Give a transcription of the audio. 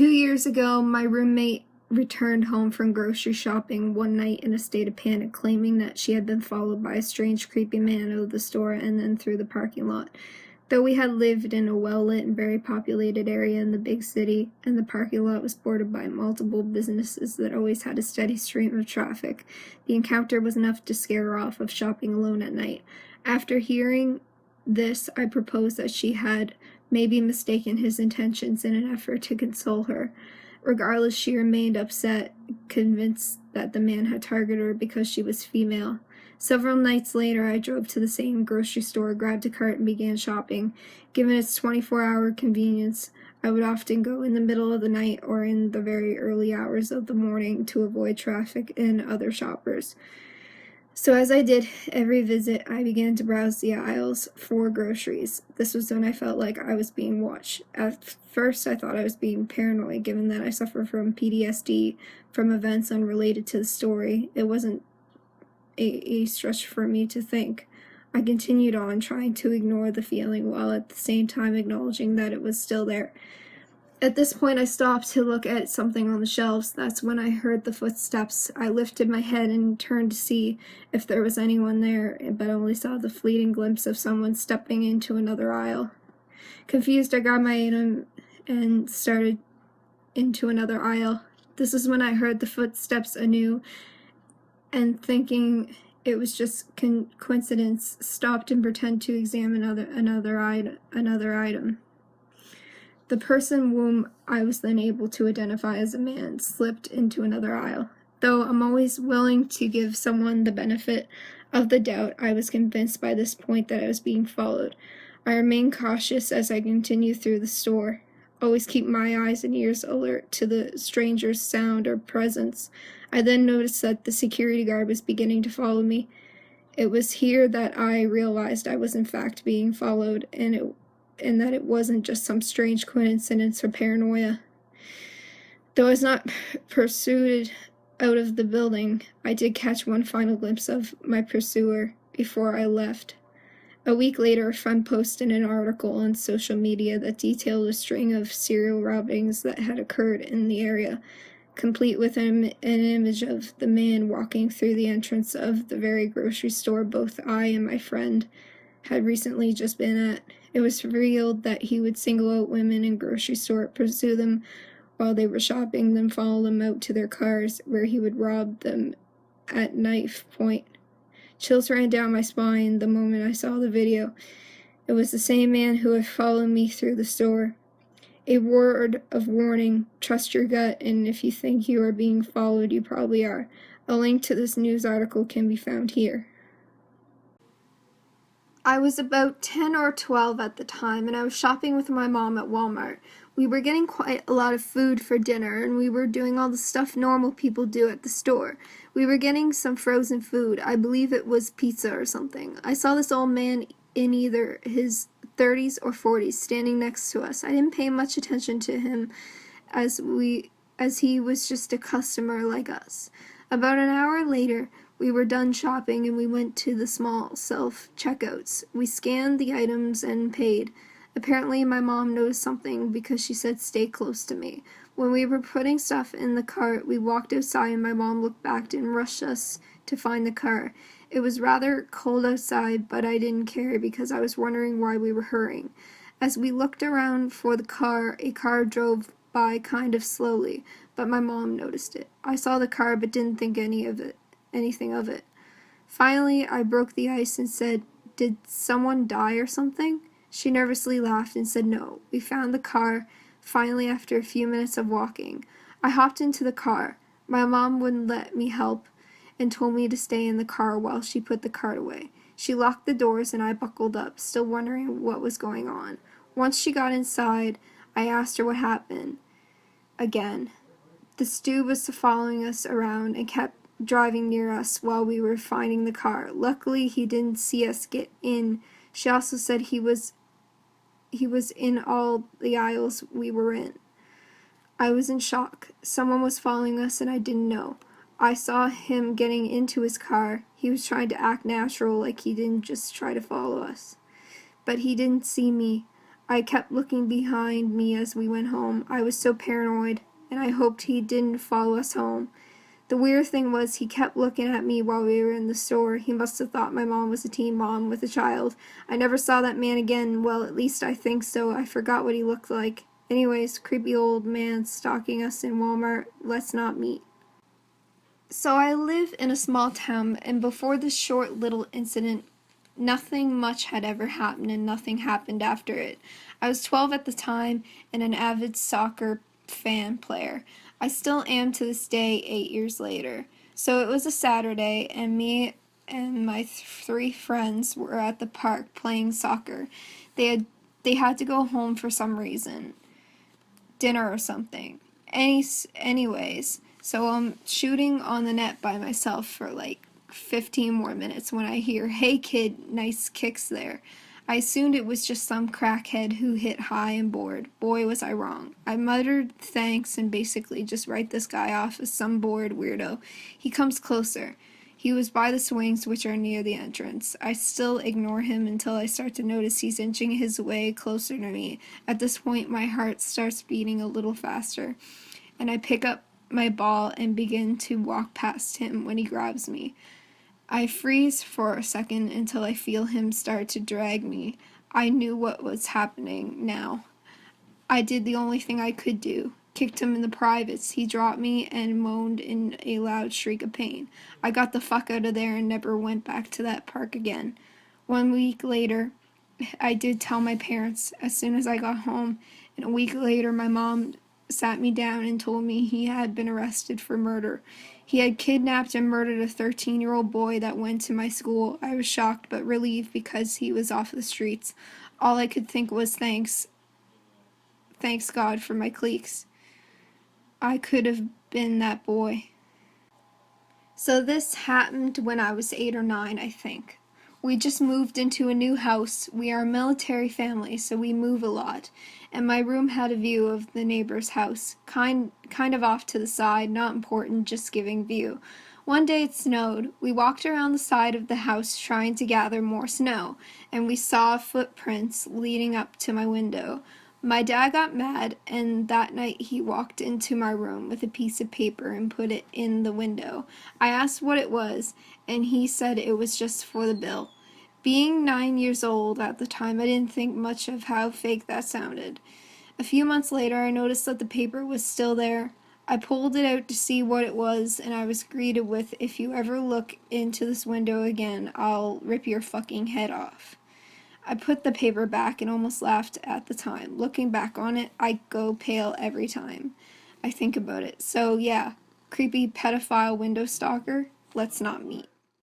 2 years ago, my roommate returned home from grocery shopping one night in a state of panic, claiming that she had been followed by a strange, creepy man out of the store and then through the parking lot. Though we had lived in a well-lit and very populated area in the big city, and the parking lot was bordered by multiple businesses that always had a steady stream of traffic, the encounter was enough to scare her off of shopping alone at night. After hearing this, I proposed that she had maybe mistaken his intentions in an effort to console her. Regardless, she remained upset, convinced that the man had targeted her because she was female. Several nights later, I drove to the same grocery store, grabbed a cart, and began shopping. Given its 24-hour convenience, I would often go in the middle of the night or in the very early hours of the morning to avoid traffic and other shoppers. So as I did every visit, I began to browse the aisles for groceries. This was when I felt like I was being watched. At first, I thought I was being paranoid, given that I suffer from PTSD from events unrelated to the story. It wasn't a stretch for me to think. I continued on, trying to ignore the feeling while at the same time acknowledging that it was still there. At this point, I stopped to look at something on the shelves. That's when I heard the footsteps. I lifted my head and turned to see if there was anyone there, but only saw the fleeting glimpse of someone stepping into another aisle. Confused, I grabbed my item and started into another aisle. This is when I heard the footsteps anew, and thinking it was just coincidence, stopped and pretended to examine another item. The person whom I was then able to identify as a man slipped into another aisle. Though I'm always willing to give someone the benefit of the doubt, I was convinced by this point that I was being followed. I remained cautious as I continued through the store. Always keep my eyes and ears alert to the stranger's sound or presence. I then noticed that the security guard was beginning to follow me. It was here that I realized I was in fact being followed, and that it wasn't just some strange coincidence or paranoia. Though I was not pursued out of the building, I did catch one final glimpse of my pursuer before I left. A week later, a friend posted an article on social media that detailed a string of serial robbings that had occurred in the area, complete with an image of the man walking through the entrance of the very grocery store both I and my friend had recently just been at. It was revealed that he would single out women in grocery store, pursue them while they were shopping, then follow them out to their cars, where he would rob them at knife point. Chills ran down my spine the moment I saw the video. It was the same man who had followed me through the store. A word of warning: trust your gut, and if you think you are being followed, you probably are. A link to this news article can be found here. I was about 10 or 12 at the time, and I was shopping with my mom at Walmart. We were getting quite a lot of food for dinner, and we were doing all the stuff normal people do at the store. We were getting some frozen food. I believe it was pizza or something. I saw this old man in either his 30s or 40s standing next to us. I didn't pay much attention to him as he was just a customer like us. About an hour later, we were done shopping and we went to the small self-checkouts. We scanned the items and paid. Apparently, my mom noticed something because she said, "Stay close to me." When we were putting stuff in the cart, we walked outside and my mom looked back and rushed us to find the car. It was rather cold outside, but I didn't care because I was wondering why we were hurrying. As we looked around for the car, a car drove by kind of slowly, but my mom noticed it. I saw the car but didn't think anything of it. Finally, I broke the ice and said, "Did someone die or something?" She nervously laughed and said no. We found the car, finally, after a few minutes of walking. I hopped into the car. My mom wouldn't let me help and told me to stay in the car while she put the cart away. She locked the doors and I buckled up, still wondering what was going on. Once she got inside, I asked her what happened. Again, the Stu was following us around and kept driving near us while we were finding the car. Luckily, he didn't see us get in. She also said he was in all the aisles we were in. I was in shock. Someone was following us and I didn't know. I saw him getting into his car. He was trying to act natural, like he didn't just try to follow us. But he didn't see me. I kept looking behind me as we went home. I was so paranoid, and I hoped he didn't follow us home. The weird thing was he kept looking at me while we were in the store. He must have thought my mom was a teen mom with a child. I never saw that man again. Well, at least I think so. I forgot what he looked like. Anyways, creepy old man stalking us in Walmart. Let's not meet. So I live in a small town, and before this short little incident, nothing much had ever happened, and nothing happened after it. I was 12 at the time and an avid soccer fan player. I still am to this day, 8 years later. So it was a Saturday, and me and my three friends were at the park playing soccer. They had to go home for some reason, dinner or something. Anyways, so I'm shooting on the net by myself for like 15 more minutes when I hear, "Hey kid, nice kicks there." I assumed it was just some crackhead who hit high and bored. Boy, was I wrong. I muttered thanks and basically just write this guy off as some bored weirdo. He comes closer. He was by the swings, which are near the entrance. I still ignore him until I start to notice he's inching his way closer to me. At this point, my heart starts beating a little faster, and I pick up my ball and begin to walk past him when he grabs me. I freeze for a second until I feel him start to drag me. I knew what was happening now. I did the only thing I could do. Kicked him in the privates. He dropped me and moaned in a loud shriek of pain. I got the fuck out of there and never went back to that park again. 1 week later, I did tell my parents as soon as I got home, and a week later my mom sat me down and told me he had been arrested for murder. He had kidnapped and murdered a 13-year-old boy that went to my school. I was shocked but relieved because he was off the streets. All I could think was thanks God for my cliques. I could have been that boy. So this happened when I was 8 or 9, I think. We just moved into a new house. We are a military family, so we move a lot. And my room had a view of the neighbor's house, kind of off to the side, not important, just giving view. One day it snowed. We walked around the side of the house trying to gather more snow, and we saw footprints leading up to my window. My dad got mad, and that night he walked into my room with a piece of paper and put it in the window. I asked what it was, and he said it was just for the bill. Being 9 years old at the time, I didn't think much of how fake that sounded. A few months later, I noticed that the paper was still there. I pulled it out to see what it was, and I was greeted with, "If you ever look into this window again, I'll rip your fucking head off." I put the paper back and almost laughed at the time. Looking back on it, I go pale every time I think about it. So yeah, creepy pedophile window stalker, let's not meet.